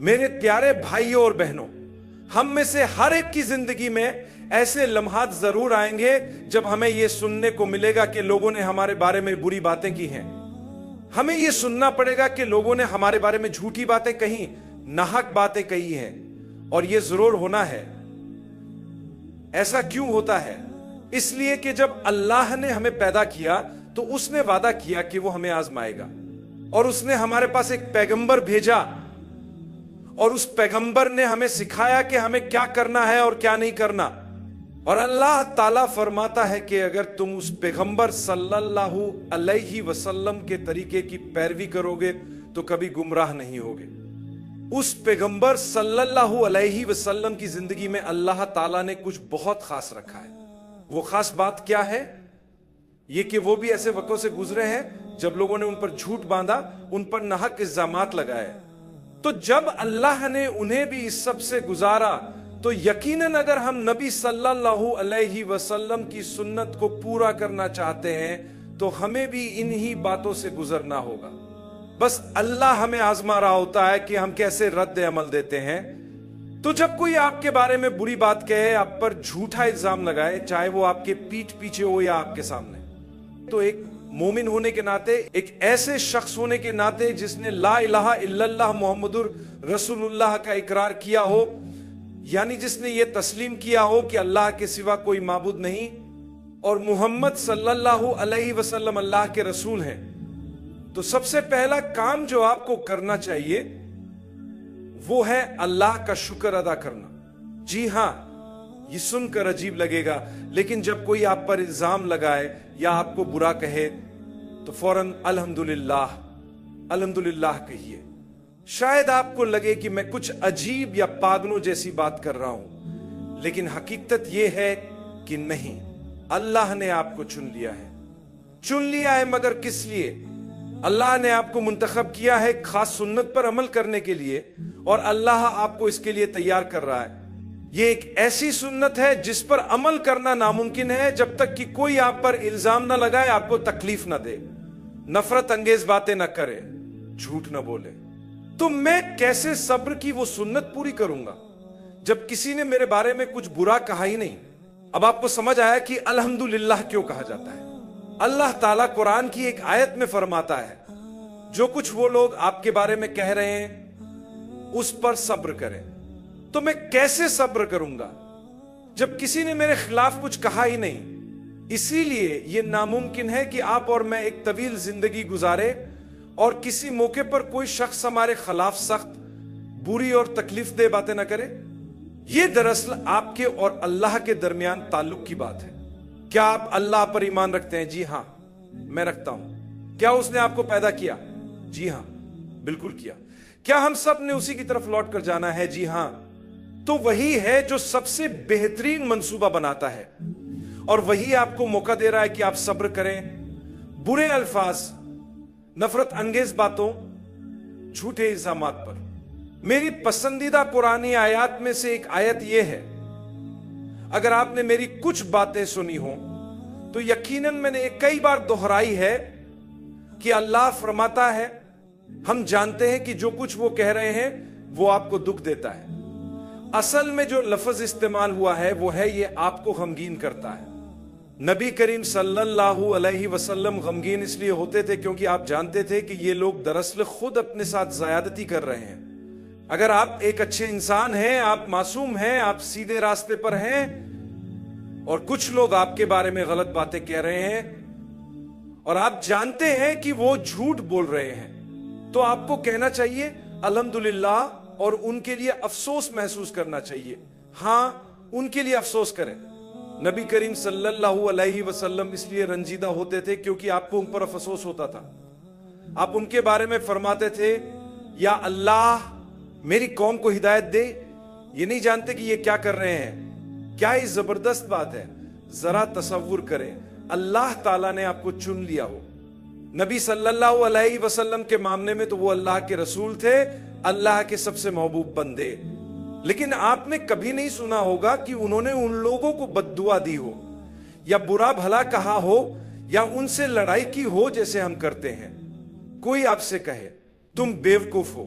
میرے پیارے بھائیوں اور بہنوں، ہم میں سے ہر ایک کی زندگی میں ایسے لمحات ضرور آئیں گے جب ہمیں یہ سننے کو ملے گا کہ لوگوں نے ہمارے بارے میں بری باتیں کی ہیں. ہمیں یہ سننا پڑے گا کہ لوگوں نے ہمارے بارے میں جھوٹی باتیں کہیں، ناحق باتیں کہی ہیں. اور یہ ضرور ہونا ہے. ایسا کیوں ہوتا ہے؟ اس لیے کہ جب اللہ نے ہمیں پیدا کیا تو اس نے وعدہ کیا کہ وہ ہمیں آزمائے گا، اور اس نے ہمارے پاس ایک پیغمبر بھیجا، اور اس پیغمبر نے ہمیں سکھایا کہ ہمیں کیا کرنا ہے اور کیا نہیں کرنا. اور اللہ تعالیٰ فرماتا ہے کہ اگر تم اس پیغمبر صلی اللہ علیہ وسلم کے طریقے کی پیروی کرو گے تو کبھی گمراہ نہیں ہوگے. اس پیغمبر صلی اللہ علیہ وسلم کی زندگی میں اللہ تعالیٰ نے کچھ بہت خاص رکھا ہے. وہ خاص بات کیا ہے؟ یہ کہ وہ بھی ایسے وقتوں سے گزرے ہیں جب لوگوں نے ان پر جھوٹ باندھا، ان پر ناحق الزامات لگائے. تو جب اللہ نے انہیں بھی اس سب سے گزارا تو یقیناً اگر ہم نبی صلی اللہ علیہ وسلم کی سنت کو پورا کرنا چاہتے ہیں تو ہمیں بھی انہی باتوں سے گزرنا ہوگا. بس اللہ ہمیں آزما رہا ہوتا ہے کہ ہم کیسے رد عمل دیتے ہیں. تو جب کوئی آپ کے بارے میں بری بات کہے، آپ پر جھوٹا الزام لگائے، چاہے وہ آپ کے پیٹھ پیچھے ہو یا آپ کے سامنے، تو ایک مومن ہونے کے ناطے، ایک ایسے شخص ہونے کے ناطے جس نے لا الہ الا اللہ محمد رسول اللہ کا اقرار کیا ہو، یعنی جس نے یہ تسلیم کیا ہو کہ اللہ کے سوا کوئی معبود نہیں اور محمد صلی اللہ علیہ وسلم اللہ کے رسول ہیں، تو سب سے پہلا کام جو آپ کو کرنا چاہیے وہ ہے اللہ کا شکر ادا کرنا. جی ہاں، یہ سن کر عجیب لگے گا، لیکن جب کوئی آپ پر الزام لگائے یا آپ کو برا کہے تو فوراً الحمدللہ الحمدللہ کہیے. شاید آپ کو لگے کہ میں کچھ عجیب یا پاگلوں جیسی بات کر رہا ہوں، لیکن حقیقت یہ ہے کہ نہیں، اللہ نے آپ کو چن لیا ہے. چن لیا ہے مگر کس لیے؟ اللہ نے آپ کو منتخب کیا ہے خاص سنت پر عمل کرنے کے لیے، اور اللہ آپ کو اس کے لیے تیار کر رہا ہے. یہ ایک ایسی سنت ہے جس پر عمل کرنا ناممکن ہے جب تک کہ کوئی آپ پر الزام نہ لگائے، آپ کو تکلیف نہ دے، نفرت انگیز باتیں نہ کرے، جھوٹ نہ بولے. تو میں کیسے صبر کی وہ سنت پوری کروں گا جب کسی نے میرے بارے میں کچھ برا کہا ہی نہیں؟ اب آپ کو سمجھ آیا کہ الحمدللہ کیوں کہا جاتا ہے. اللہ تعالیٰ قرآن کی ایک آیت میں فرماتا ہے جو کچھ وہ لوگ آپ کے بارے میں کہہ رہے ہیں اس پر صبر کریں. تو میں کیسے صبر کروں گا جب کسی نے میرے خلاف کچھ کہا ہی نہیں؟ اسی لیے یہ ناممکن ہے کہ آپ اور میں ایک طویل زندگی گزارے اور کسی موقع پر کوئی شخص ہمارے خلاف سخت، بری اور تکلیف دہ باتیں نہ کرے. یہ دراصل آپ کے اور اللہ کے درمیان تعلق کی بات ہے. کیا آپ اللہ پر ایمان رکھتے ہیں؟ جی ہاں، میں رکھتا ہوں. کیا اس نے آپ کو پیدا کیا؟ جی ہاں، بالکل کیا. کیا ہم سب نے اسی کی طرف لوٹ کر جانا ہے؟ جی ہاں. تو وہی ہے جو سب سے بہترین منصوبہ بناتا ہے، اور وہی آپ کو موقع دے رہا ہے کہ آپ صبر کریں برے الفاظ، نفرت انگیز باتوں، جھوٹے الزامات پر. میری پسندیدہ قرآنی آیات میں سے ایک آیت یہ ہے، اگر آپ نے میری کچھ باتیں سنی ہوں تو یقیناً میں نے کئی بار دہرائی ہے کہ اللہ فرماتا ہے ہم جانتے ہیں کہ جو کچھ وہ کہہ رہے ہیں وہ آپ کو دکھ دیتا ہے. اصل میں جو لفظ استعمال ہوا ہے وہ ہے یہ آپ کو غمگین کرتا ہے. نبی کریم صلی اللہ علیہ وسلم غمگین اس لیے ہوتے تھے کیونکہ آپ جانتے تھے کہ یہ لوگ دراصل خود اپنے ساتھ زیادتی کر رہے ہیں. اگر آپ ایک اچھے انسان ہیں، آپ معصوم ہیں، آپ سیدھے راستے پر ہیں، اور کچھ لوگ آپ کے بارے میں غلط باتیں کہہ رہے ہیں اور آپ جانتے ہیں کہ وہ جھوٹ بول رہے ہیں، تو آپ کو کہنا چاہیے الحمدللہ اور ان کے لیے افسوس محسوس کرنا چاہیے. ہاں، ان کے لیے افسوس کریں. نبی کریم صلی اللہ علیہ وسلم اس لیے رنجیدہ ہوتے تھے کیونکہ آپ کو ان پر افسوس ہوتا تھا. آپ ان کے بارے میں فرماتے تھے یا اللہ میری قوم کو ہدایت دے، یہ نہیں جانتے کہ یہ کیا کر رہے ہیں. کیا یہ زبردست بات ہے. ذرا تصور کریں اللہ تعالیٰ نے آپ کو چن لیا ہو. نبی صلی اللہ علیہ وسلم کے معاملے میں تو وہ اللہ کے رسول تھے، اللہ کے سب سے محبوب بندے، لیکن آپ نے کبھی نہیں سنا ہوگا کہ انہوں نے ان لوگوں کو بد دعا دی ہو یا برا بھلا کہا ہو یا ان سے لڑائی کی ہو جیسے ہم کرتے ہیں. کوئی آپ سے کہے تم بیوقوف ہو،